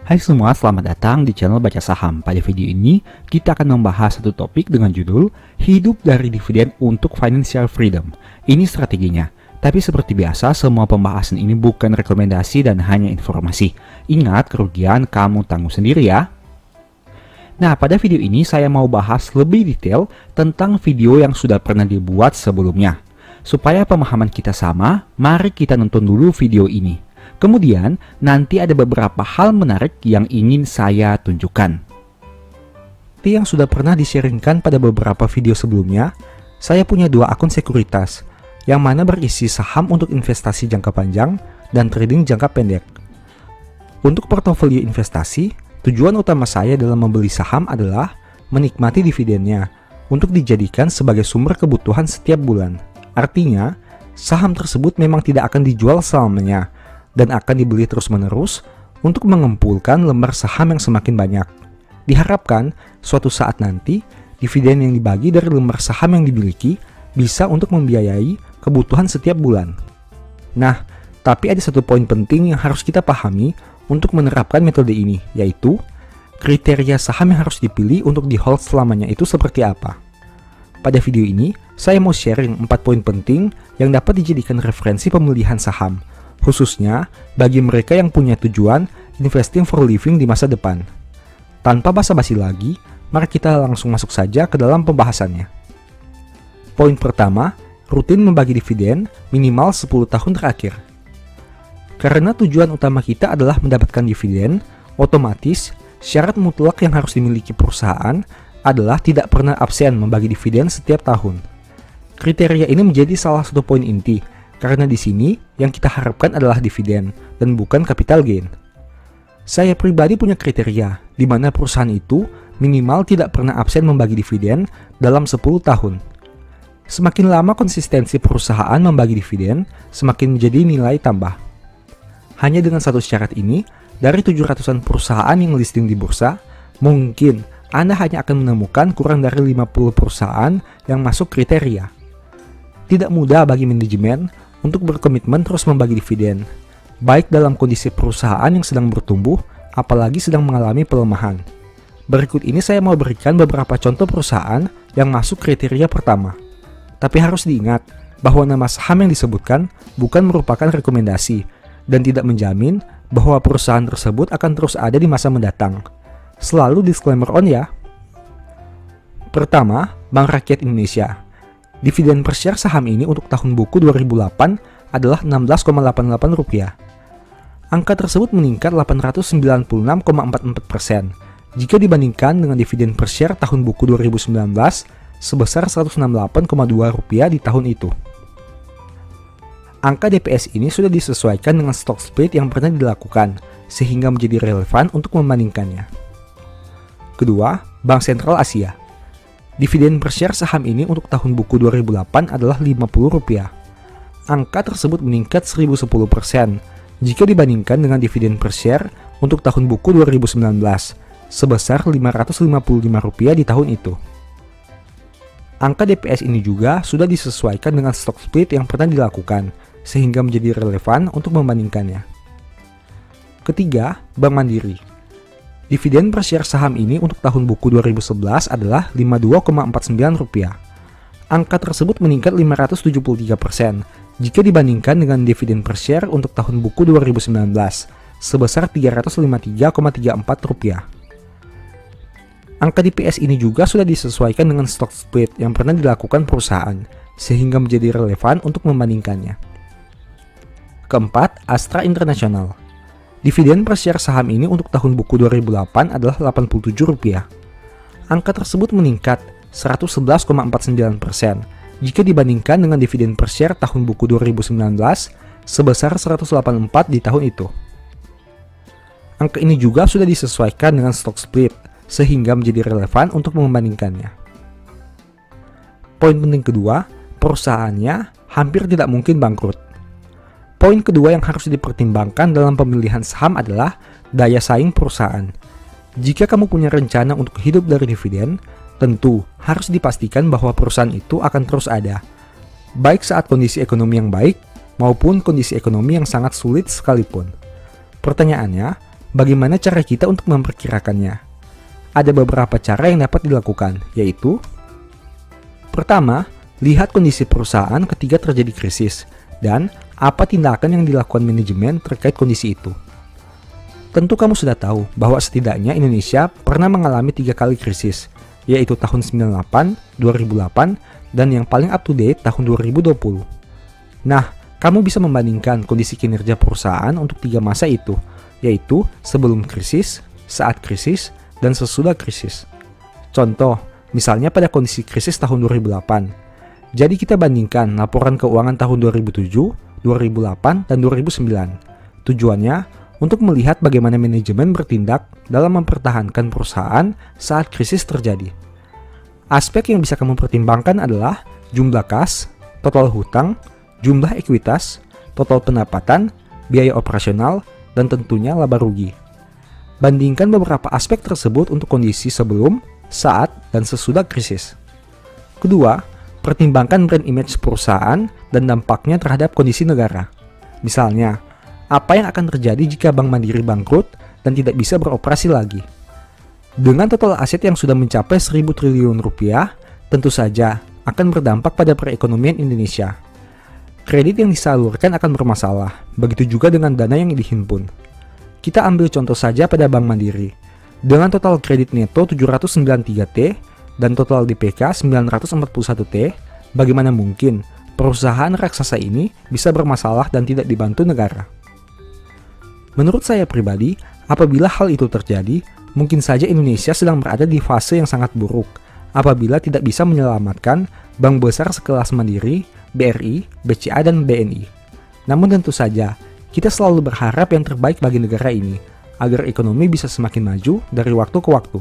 Hai semua, selamat datang di channel Baca Saham. Pada video ini, kita akan membahas satu topik dengan judul Hidup dari Dividen untuk Financial Freedom. Ini strateginya. Tapi seperti biasa, semua pembahasan ini bukan rekomendasi dan hanya informasi. Ingat, kerugian kamu tanggung sendiri ya. Nah, pada video ini saya mau bahas lebih detail tentang video yang sudah pernah dibuat sebelumnya. Supaya pemahaman kita sama, mari kita nonton dulu video ini. Kemudian, nanti ada beberapa hal menarik yang ingin saya tunjukkan. Seperti yang sudah pernah di-sharingkan pada beberapa video sebelumnya, saya punya dua akun sekuritas, yang mana berisi saham untuk investasi jangka panjang dan trading jangka pendek. Untuk portofolio investasi, tujuan utama saya dalam membeli saham adalah menikmati dividennya untuk dijadikan sebagai sumber kebutuhan setiap bulan. Artinya, saham tersebut memang tidak akan dijual selamanya, dan akan dibeli terus-menerus untuk mengumpulkan lembar saham yang semakin banyak. Diharapkan, suatu saat nanti, dividen yang dibagi dari lembar saham yang dimiliki bisa untuk membiayai kebutuhan setiap bulan. Nah, tapi ada satu poin penting yang harus kita pahami untuk menerapkan metode ini, yaitu kriteria saham yang harus dipilih untuk di-hold selamanya itu seperti apa. Pada video ini, saya mau sharing 4 poin penting yang dapat dijadikan referensi pemilihan saham, khususnya bagi mereka yang punya tujuan investing for living di masa depan. Tanpa basa-basi lagi, mari kita langsung masuk saja ke dalam pembahasannya. Poin pertama, rutin membagi dividen minimal 10 tahun terakhir. Karena tujuan utama kita adalah mendapatkan dividen, otomatis syarat mutlak yang harus dimiliki perusahaan adalah tidak pernah absen membagi dividen setiap tahun. Kriteria ini menjadi salah satu poin inti, karena di sini yang kita harapkan adalah dividen dan bukan capital gain. Saya pribadi punya kriteria di mana perusahaan itu minimal tidak pernah absen membagi dividen dalam 10 tahun. Semakin lama konsistensi perusahaan membagi dividen, semakin menjadi nilai tambah. Hanya dengan satu syarat ini, dari 700-an perusahaan yang listing di bursa, mungkin Anda hanya akan menemukan kurang dari 50 perusahaan yang masuk kriteria. Tidak mudah bagi manajemen untuk berkomitmen terus membagi dividen, baik dalam kondisi perusahaan yang sedang bertumbuh, apalagi sedang mengalami pelemahan. Berikut ini saya mau berikan beberapa contoh perusahaan yang masuk kriteria pertama. Tapi harus diingat bahwa nama saham yang disebutkan bukan merupakan rekomendasi dan tidak menjamin bahwa perusahaan tersebut akan terus ada di masa mendatang. Selalu disclaimer on ya. Pertama, Bank Rakyat Indonesia. Dividen per share saham ini untuk tahun buku 2008 adalah Rp16,88. Angka tersebut meningkat 896,44% jika dibandingkan dengan dividen per share tahun buku 2019 sebesar Rp168,2 di tahun itu. Angka DPS ini sudah disesuaikan dengan stock split yang pernah dilakukan, sehingga menjadi relevan untuk membandingkannya. Kedua, Bank Sentral Asia. Dividen per share saham ini untuk tahun buku 2008 adalah Rp50. Angka tersebut meningkat 1010% jika dibandingkan dengan dividen per share untuk tahun buku 2019 sebesar Rp555 di tahun itu. Angka DPS ini juga sudah disesuaikan dengan stock split yang pernah dilakukan sehingga menjadi relevan untuk membandingkannya. Ketiga, Bank Mandiri. Dividen per share saham ini untuk tahun buku 2011 adalah Rp52,49. Angka tersebut meningkat 573% jika dibandingkan dengan dividen per share untuk tahun buku 2019 sebesar Rp353,34. Angka DPS ini juga sudah disesuaikan dengan stock split yang pernah dilakukan perusahaan sehingga menjadi relevan untuk membandingkannya. Keempat, Astra International. Dividen per share saham ini untuk tahun buku 2008 adalah Rp87. Angka tersebut meningkat 111,49% jika dibandingkan dengan dividen per share tahun buku 2019 sebesar 184 di tahun itu. Angka ini juga sudah disesuaikan dengan stock split sehingga menjadi relevan untuk membandingkannya. Poin penting kedua, perusahaannya hampir tidak mungkin bangkrut. Poin kedua yang harus dipertimbangkan dalam pemilihan saham adalah daya saing perusahaan. Jika kamu punya rencana untuk hidup dari dividen, tentu harus dipastikan bahwa perusahaan itu akan terus ada, baik saat kondisi ekonomi yang baik maupun kondisi ekonomi yang sangat sulit sekalipun. Pertanyaannya, Bagaimana cara kita untuk memperkirakannya? Ada beberapa cara yang dapat dilakukan, yaitu: pertama, lihat kondisi perusahaan ketika terjadi krisis dan apa tindakan yang dilakukan manajemen terkait kondisi itu. Tentu kamu sudah tahu bahwa setidaknya Indonesia pernah mengalami 3 kali krisis, yaitu tahun 98, 2008, dan yang paling up to date tahun 2020. Nah, kamu bisa membandingkan kondisi kinerja perusahaan untuk 3 masa itu, yaitu sebelum krisis, saat krisis, dan sesudah krisis. Contoh, misalnya pada kondisi krisis tahun 2008. Jadi kita bandingkan laporan keuangan tahun 2007, 2008, dan 2009. Tujuannya untuk melihat bagaimana manajemen bertindak dalam mempertahankan perusahaan saat krisis terjadi. Aspek yang bisa kamu pertimbangkan adalah jumlah kas, total hutang, jumlah ekuitas, total pendapatan, biaya operasional, dan tentunya laba rugi. Bandingkan beberapa aspek tersebut untuk kondisi sebelum, saat, dan sesudah krisis. Kedua, pertimbangkan brand image perusahaan dan dampaknya terhadap kondisi negara. Misalnya, apa yang akan terjadi jika Bank Mandiri bangkrut dan tidak bisa beroperasi lagi? Dengan total aset yang sudah mencapai 1.000 triliun rupiah, tentu saja akan berdampak pada perekonomian Indonesia. Kredit yang disalurkan akan bermasalah, begitu juga dengan dana yang dihimpun. Kita ambil contoh saja pada Bank Mandiri. Dengan total kredit neto 793T dan total DPK 941T, bagaimana mungkin perusahaan raksasa ini bisa bermasalah dan tidak dibantu negara? Menurut saya pribadi, apabila hal itu terjadi, mungkin saja Indonesia sedang berada di fase yang sangat buruk apabila tidak bisa menyelamatkan bank besar sekelas Mandiri, BRI, BCA, dan BNI. Namun tentu saja, kita selalu berharap yang terbaik bagi negara ini, agar ekonomi bisa semakin maju dari waktu ke waktu.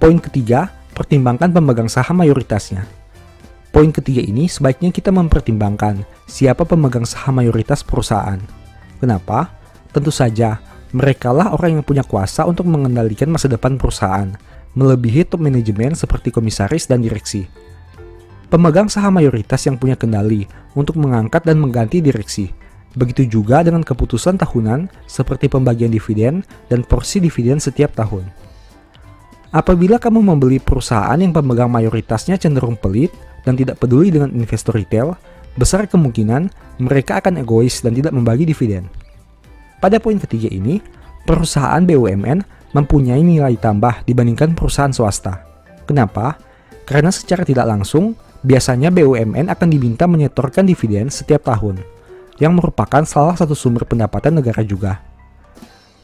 Poin ketiga, pertimbangkan pemegang saham mayoritasnya. Poin ketiga ini sebaiknya kita mempertimbangkan siapa pemegang saham mayoritas perusahaan. Kenapa? Tentu saja, merekalah orang yang punya kuasa untuk mengendalikan masa depan perusahaan, melebihi top manajemen seperti komisaris dan direksi. Pemegang saham mayoritas yang punya kendali untuk mengangkat dan mengganti direksi. Begitu juga dengan keputusan tahunan seperti pembagian dividen dan porsi dividen setiap tahun. Apabila kamu membeli perusahaan yang pemegang mayoritasnya cenderung pelit dan tidak peduli dengan investor retail, besar kemungkinan mereka akan egois dan tidak membagi dividen. Pada poin ketiga ini, perusahaan BUMN mempunyai nilai tambah dibandingkan perusahaan swasta. Kenapa? Karena secara tidak langsung, biasanya BUMN akan diminta menyetorkan dividen setiap tahun, yang merupakan salah satu sumber pendapatan negara juga.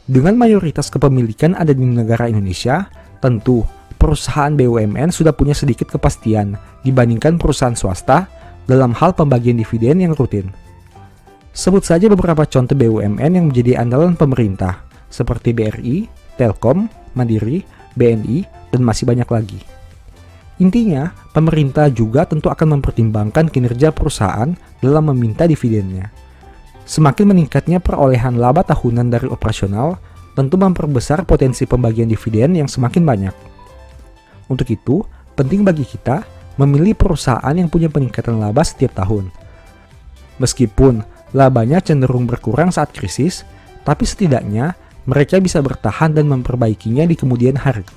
Dengan mayoritas kepemilikan ada di negara Indonesia, tentu perusahaan BUMN sudah punya sedikit kepastian dibandingkan perusahaan swasta dalam hal pembagian dividen yang rutin. Sebut saja beberapa contoh BUMN yang menjadi andalan pemerintah, seperti BRI, Telkom, Mandiri, BNI, dan masih banyak lagi. Intinya, pemerintah juga tentu akan mempertimbangkan kinerja perusahaan dalam meminta dividennya. Semakin meningkatnya perolehan laba tahunan dari operasional, tentu memperbesar potensi pembagian dividen yang semakin banyak. Untuk itu, penting bagi kita memilih perusahaan yang punya peningkatan laba setiap tahun. Meskipun labanya cenderung berkurang saat krisis, tapi setidaknya mereka bisa bertahan dan memperbaikinya di kemudian hari.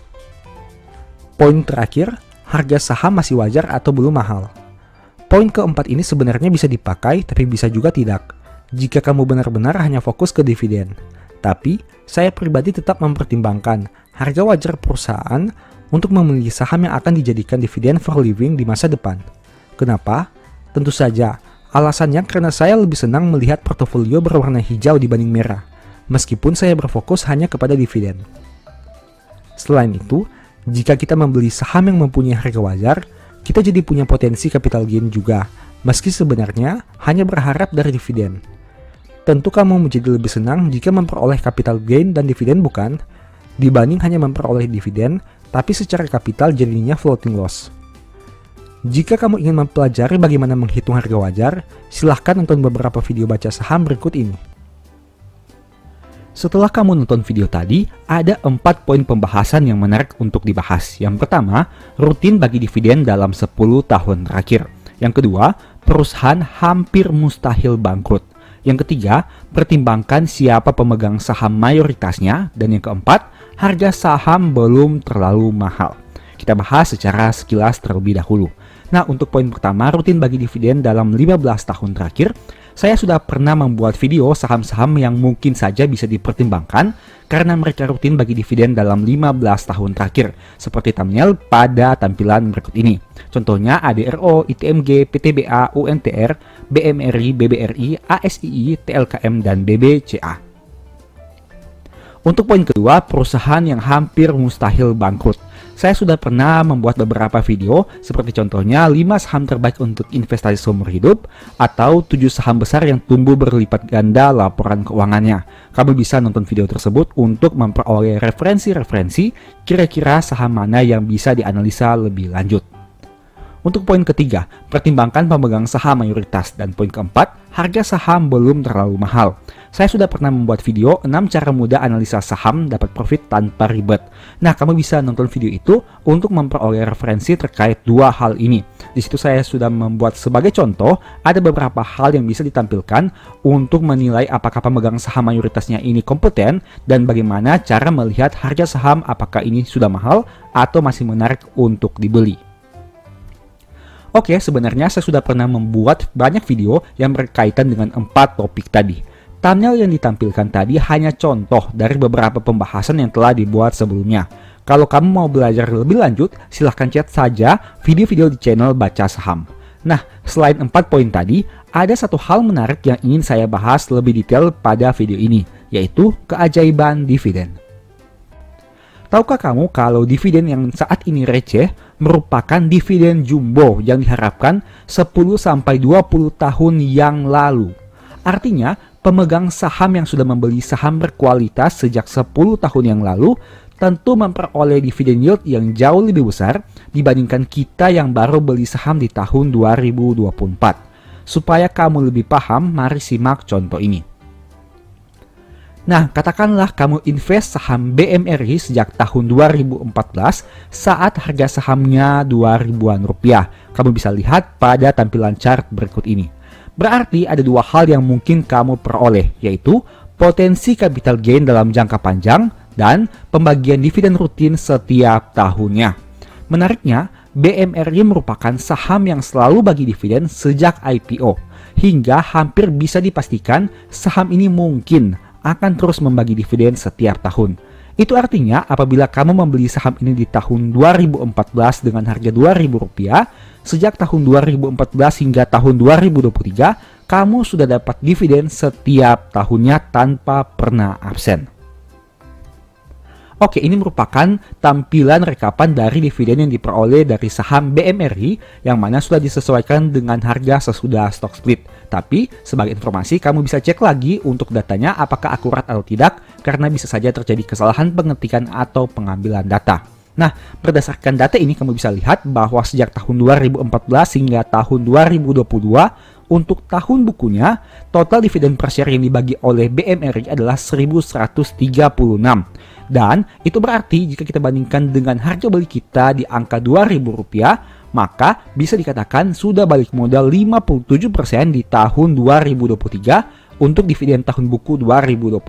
Poin terakhir, harga saham masih wajar atau belum mahal. Poin keempat ini sebenarnya bisa dipakai tapi bisa juga tidak, jika kamu benar-benar hanya fokus ke dividen. Tapi, saya pribadi tetap mempertimbangkan harga wajar perusahaan untuk memilih saham yang akan dijadikan dividen for living di masa depan. Kenapa? Tentu saja, alasannya karena saya lebih senang melihat portofolio berwarna hijau dibanding merah, meskipun saya berfokus hanya kepada dividen. Selain itu, jika kita membeli saham yang mempunyai harga wajar, kita jadi punya potensi capital gain juga, meski sebenarnya hanya berharap dari dividen. Tentu kamu menjadi lebih senang jika memperoleh capital gain dan dividen bukan? Dibanding hanya memperoleh dividen, tapi secara kapital jadinya floating loss. Jika kamu ingin mempelajari bagaimana menghitung harga wajar, silahkan nonton beberapa video baca saham berikut ini. Setelah kamu nonton video tadi, ada 4 poin pembahasan yang menarik untuk dibahas. Yang pertama, rutin bagi dividen dalam 10 tahun terakhir. Yang kedua, perusahaan hampir mustahil bangkrut. Yang ketiga, pertimbangkan siapa pemegang saham mayoritasnya. Dan yang keempat, harga saham belum terlalu mahal. Kita bahas secara sekilas terlebih dahulu. Nah, untuk poin pertama, rutin bagi dividen dalam 15 tahun terakhir. Saya sudah pernah membuat video saham-saham yang mungkin saja bisa dipertimbangkan karena mereka rutin bagi dividen dalam 15 tahun terakhir, seperti thumbnail pada tampilan berikut ini. Contohnya ADRO, ITMG, PTBA, UNTR, BMRI, BBRI, ASII, TLKM, dan BBCA. Untuk poin kedua, perusahaan yang hampir mustahil bangkrut. Saya sudah pernah membuat beberapa video, seperti contohnya 5 saham terbaik untuk investasi seumur hidup, atau 7 saham besar yang tumbuh berlipat ganda laporan keuangannya. Kamu bisa nonton video tersebut untuk memperoleh referensi-referensi kira-kira saham mana yang bisa dianalisa lebih lanjut. Untuk poin ketiga, pertimbangkan pemegang saham mayoritas. Dan poin keempat, harga saham belum terlalu mahal. Saya sudah pernah membuat video 6 cara mudah analisa saham dapat profit tanpa ribet. Nah, kamu bisa nonton video itu untuk memperoleh referensi terkait dua hal ini. Di situ saya sudah membuat sebagai contoh, ada beberapa hal yang bisa ditampilkan untuk menilai apakah pemegang saham mayoritasnya ini kompeten dan bagaimana cara melihat harga saham apakah ini sudah mahal atau masih menarik untuk dibeli. Oke, sebenarnya saya sudah pernah membuat banyak video yang berkaitan dengan 4 topik tadi. Thumbnail yang ditampilkan tadi hanya contoh dari beberapa pembahasan yang telah dibuat sebelumnya. Kalau kamu mau belajar lebih lanjut, silahkan cek saja video-video di channel Baca Saham. Nah, selain 4 poin tadi, ada satu hal menarik yang ingin saya bahas lebih detail pada video ini, yaitu keajaiban dividen. Tahukah kamu kalau dividen yang saat ini receh merupakan dividen jumbo yang diharapkan 10-20 tahun yang lalu? Artinya, pemegang saham yang sudah membeli saham berkualitas sejak 10 tahun yang lalu tentu memperoleh dividen yield yang jauh lebih besar dibandingkan kita yang baru beli saham di tahun 2024. Supaya kamu lebih paham, mari simak contoh ini. Nah, katakanlah kamu invest saham BMRI sejak tahun 2014 saat harga sahamnya 2.000-an rupiah. Kamu bisa lihat pada tampilan chart berikut ini. Berarti ada dua hal yang mungkin kamu peroleh, yaitu potensi capital gain dalam jangka panjang dan pembagian dividen rutin setiap tahunnya. Menariknya, BMRI merupakan saham yang selalu bagi dividen sejak IPO, hingga hampir bisa dipastikan saham ini mungkin akan terus membagi dividen setiap tahun. Itu artinya apabila kamu membeli saham ini di tahun 2014 dengan harga Rp2.000, sejak tahun 2014 hingga tahun 2023, kamu sudah dapat dividen setiap tahunnya tanpa pernah absen. Oke, ini merupakan tampilan rekapan dari dividen yang diperoleh dari saham BMRI yang mana sudah disesuaikan dengan harga sesudah stock split. Tapi, sebagai informasi, kamu bisa cek lagi untuk datanya apakah akurat atau tidak karena bisa saja terjadi kesalahan pengetikan atau pengambilan data. Nah, berdasarkan data ini kamu bisa lihat bahwa sejak tahun 2014 hingga tahun 2022, untuk tahun bukunya, total dividen per share yang dibagi oleh BMRI adalah 1.136. Dan itu berarti jika kita bandingkan dengan harga beli kita di angka Rp2.000, maka bisa dikatakan sudah balik modal 57% di tahun 2023 untuk dividen tahun buku 2022.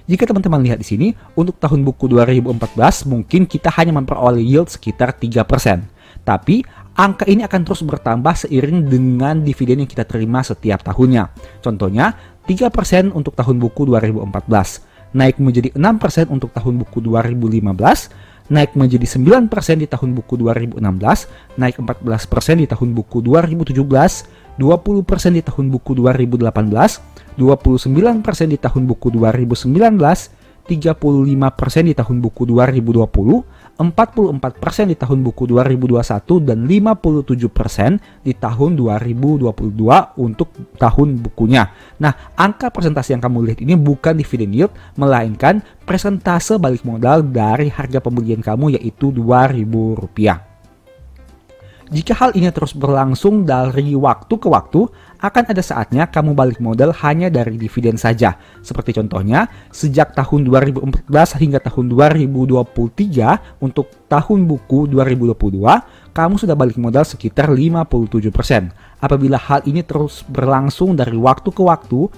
Jika teman-teman lihat di sini, untuk tahun buku 2014 mungkin kita hanya memperoleh yield sekitar 3%. Tapi angka ini akan terus bertambah seiring dengan dividen yang kita terima setiap tahunnya. Contohnya 3% untuk tahun buku 2014. Naik menjadi 6% untuk tahun buku 2015, naik menjadi 9% di tahun buku 2016, naik 14% di tahun buku 2017, 20% di tahun buku 2018, 29% di tahun buku 2019, 35% di tahun buku 2020, 44% di tahun buku 2021, dan 57% di tahun 2022 untuk tahun bukunya. Nah, angka persentase yang kamu lihat ini bukan dividen yield, melainkan persentase balik modal dari harga pembelian kamu, yaitu Rp2.000. Jika hal ini terus berlangsung dari waktu ke waktu, akan ada saatnya kamu balik modal hanya dari dividen saja. Seperti contohnya, sejak tahun 2014 hingga tahun 2023 untuk tahun buku 2022, kamu sudah balik modal sekitar 57%. Apabila hal ini terus berlangsung dari waktu ke waktu,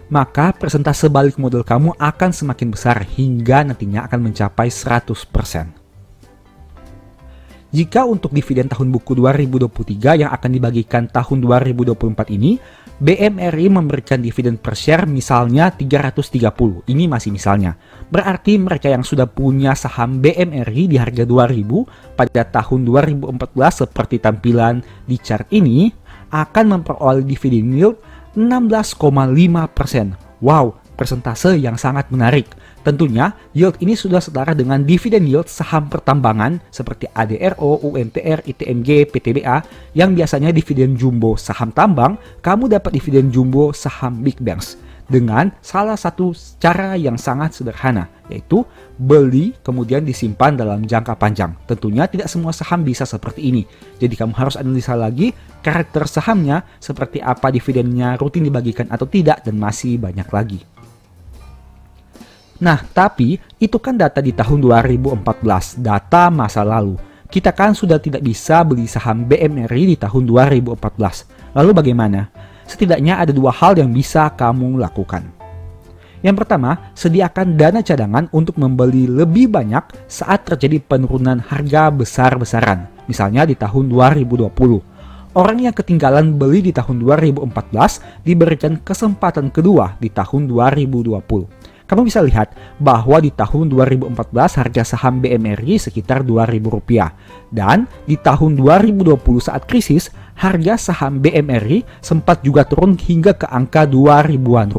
maka persentase balik modal kamu akan semakin besar hingga nantinya akan mencapai 100%. Jika untuk dividen tahun buku 2023 yang akan dibagikan tahun 2024 ini, BMRI memberikan dividen per share misalnya 330. Ini masih misalnya. Berarti mereka yang sudah punya saham BMRI di harga 2000 pada tahun 2014 seperti tampilan di chart ini akan memperoleh dividen yield 16,5%. Wow, persentase yang sangat menarik. Tentunya, yield ini sudah setara dengan dividen yield saham pertambangan seperti ADRO, UNTR, ITMG, PTBA yang biasanya dividen jumbo saham tambang, kamu dapat dividen jumbo saham big banks dengan salah satu cara yang sangat sederhana, yaitu beli kemudian disimpan dalam jangka panjang. Tentunya tidak semua saham bisa seperti ini, jadi kamu harus analisa lagi karakter sahamnya, seperti apa dividennya rutin dibagikan atau tidak, dan masih banyak lagi. Nah, tapi itu kan data di tahun 2014, data masa lalu. Kita kan sudah tidak bisa beli saham BMRI di tahun 2014. Lalu bagaimana? Setidaknya ada dua hal yang bisa kamu lakukan. Yang pertama, sediakan dana cadangan untuk membeli lebih banyak saat terjadi penurunan harga besar-besaran, misalnya di tahun 2020. Orang yang ketinggalan beli di tahun 2014 diberikan kesempatan kedua di tahun 2020. Kamu bisa lihat bahwa di tahun 2014 harga saham BMRI sekitar Rp2.000 dan di tahun 2020 saat krisis harga saham BMRI sempat juga turun hingga ke angka Rp2.000-an.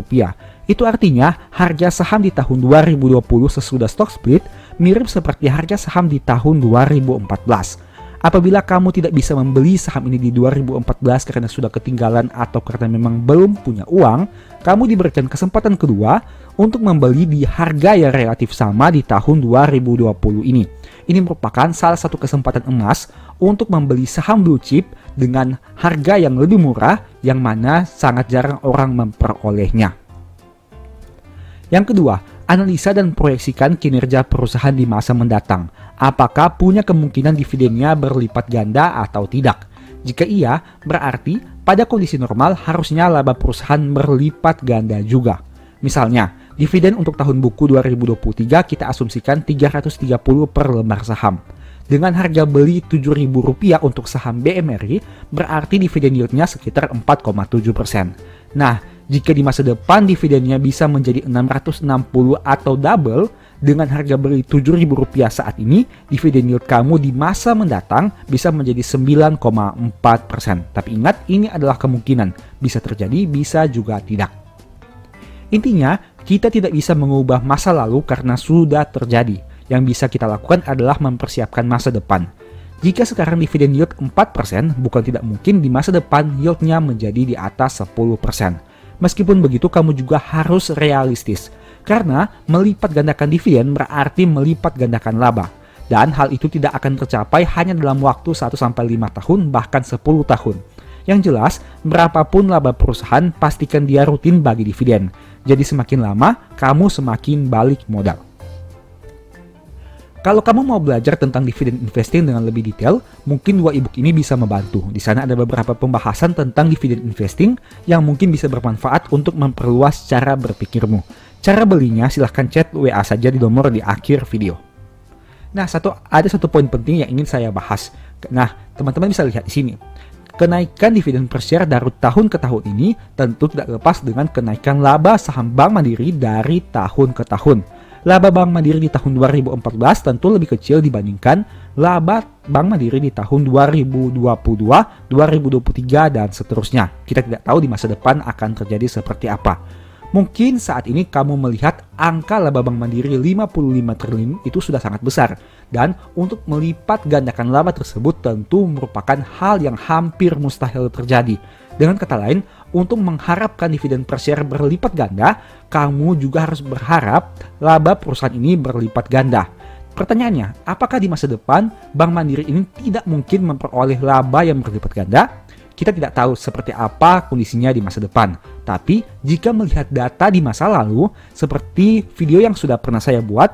Itu artinya harga saham di tahun 2020 sesudah stock split mirip seperti harga saham di tahun 2014. Apabila kamu tidak bisa membeli saham ini di 2014 karena sudah ketinggalan atau karena memang belum punya uang, kamu diberikan kesempatan kedua untuk membeli di harga yang relatif sama di tahun 2020 ini. Ini merupakan salah satu kesempatan emas untuk membeli saham blue chip dengan harga yang lebih murah yang mana sangat jarang orang memperolehnya. Yang kedua, analisa dan proyeksikan kinerja perusahaan di masa mendatang. Apakah punya kemungkinan dividennya berlipat ganda atau tidak? Jika iya, berarti pada kondisi normal harusnya laba perusahaan berlipat ganda juga. Misalnya, dividen untuk tahun buku 2023 kita asumsikan 330 per lembar saham. Dengan harga beli Rp7.000 untuk saham BMRI, berarti dividen yieldnya sekitar 4,7%. Nah, jika di masa depan dividennya bisa menjadi 660 atau double, dengan harga beli Rp7.000 saat ini, dividen yield kamu di masa mendatang bisa menjadi 9,4%. Tapi ingat, ini adalah kemungkinan. Bisa terjadi, bisa juga tidak. Intinya, kita tidak bisa mengubah masa lalu karena sudah terjadi. Yang bisa kita lakukan adalah mempersiapkan masa depan. Jika sekarang dividen yield 4%, bukan tidak mungkin di masa depan yieldnya menjadi di atas 10%. Meskipun begitu, kamu juga harus realistis. Karena melipat gandakan dividen berarti melipat gandakan laba. Dan hal itu tidak akan tercapai hanya dalam waktu 1-5 tahun, bahkan 10 tahun. Yang jelas, berapapun laba perusahaan, pastikan dia rutin bagi dividen. Jadi semakin lama, kamu semakin balik modal. Kalau kamu mau belajar tentang dividen investing dengan lebih detail, mungkin 2 ebook ini bisa membantu. Di sana ada beberapa pembahasan tentang dividen investing yang mungkin bisa bermanfaat untuk memperluas cara berpikirmu. Cara belinya silahkan chat WA saja di nomor di akhir video. Nah, ada satu poin penting yang ingin saya bahas. Nah, teman-teman bisa lihat di sini. Kenaikan dividen per share dari tahun ke tahun ini tentu tidak lepas dengan kenaikan laba saham Bank Mandiri dari tahun ke tahun. Laba Bank Mandiri di tahun 2014 tentu lebih kecil dibandingkan laba Bank Mandiri di tahun 2022, 2023, dan seterusnya. Kita tidak tahu di masa depan akan terjadi seperti apa. Mungkin saat ini kamu melihat angka laba Bank Mandiri 55 triliun itu sudah sangat besar. Dan untuk melipat gandakan laba tersebut tentu merupakan hal yang hampir mustahil terjadi. Dengan kata lain, untuk mengharapkan dividen per share berlipat ganda, kamu juga harus berharap laba perusahaan ini berlipat ganda. Pertanyaannya, apakah di masa depan Bank Mandiri ini tidak mungkin memperoleh laba yang berlipat ganda? Kita tidak tahu seperti apa kondisinya di masa depan. Tapi jika melihat data di masa lalu, seperti video yang sudah pernah saya buat,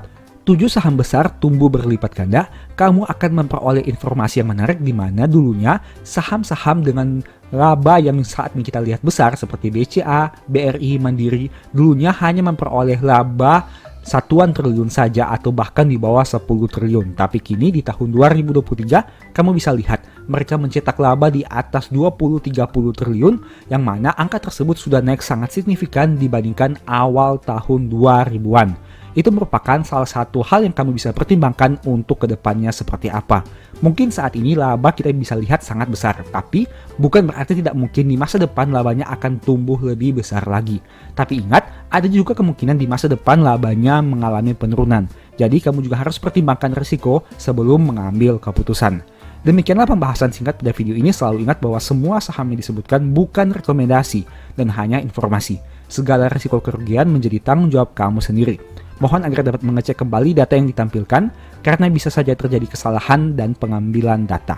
7 saham besar tumbuh berlipat ganda, kamu akan memperoleh informasi yang menarik di mana dulunya saham-saham dengan laba yang saat ini kita lihat besar seperti BCA, BRI, Mandiri dulunya hanya memperoleh laba 1 triliun saja atau bahkan di bawah 10 triliun. Tapi kini di tahun 2023 kamu bisa lihat mereka mencetak laba di atas 20-30 triliun yang mana angka tersebut sudah naik sangat signifikan dibandingkan awal tahun 2000-an. Itu merupakan salah satu hal yang kamu bisa pertimbangkan untuk kedepannya seperti apa. Mungkin saat ini laba kita bisa lihat sangat besar, tapi bukan berarti tidak mungkin di masa depan labanya akan tumbuh lebih besar lagi. Tapi ingat, ada juga kemungkinan di masa depan labanya mengalami penurunan. Jadi kamu juga harus pertimbangkan risiko sebelum mengambil keputusan. Demikianlah pembahasan singkat pada video ini. Selalu ingat bahwa semua saham yang disebutkan bukan rekomendasi dan hanya informasi. Segala risiko kerugian menjadi tanggung jawab kamu sendiri. Mohon agar dapat mengecek kembali data yang ditampilkan karena bisa saja terjadi kesalahan dan pengambilan data.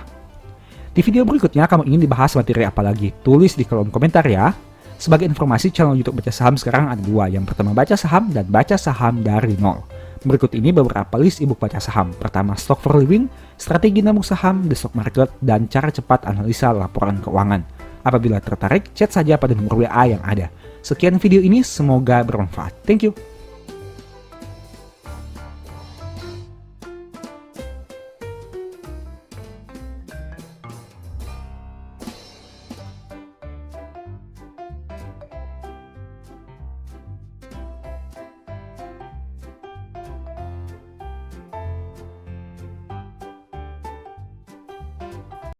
Di video berikutnya kamu ingin dibahas materi apa lagi? Tulis di kolom komentar ya. Sebagai informasi, channel YouTube Baca Saham sekarang ada 2. Yang pertama Baca Saham dan Baca Saham dari nol. Berikut ini beberapa list ebook baca saham. Pertama, Stock for Living, Strategi Nabung Saham, The Stock Market, dan Cara Cepat Analisa Laporan Keuangan. Apabila tertarik, chat saja pada nomor WA yang ada. Sekian video ini, semoga bermanfaat. Thank you.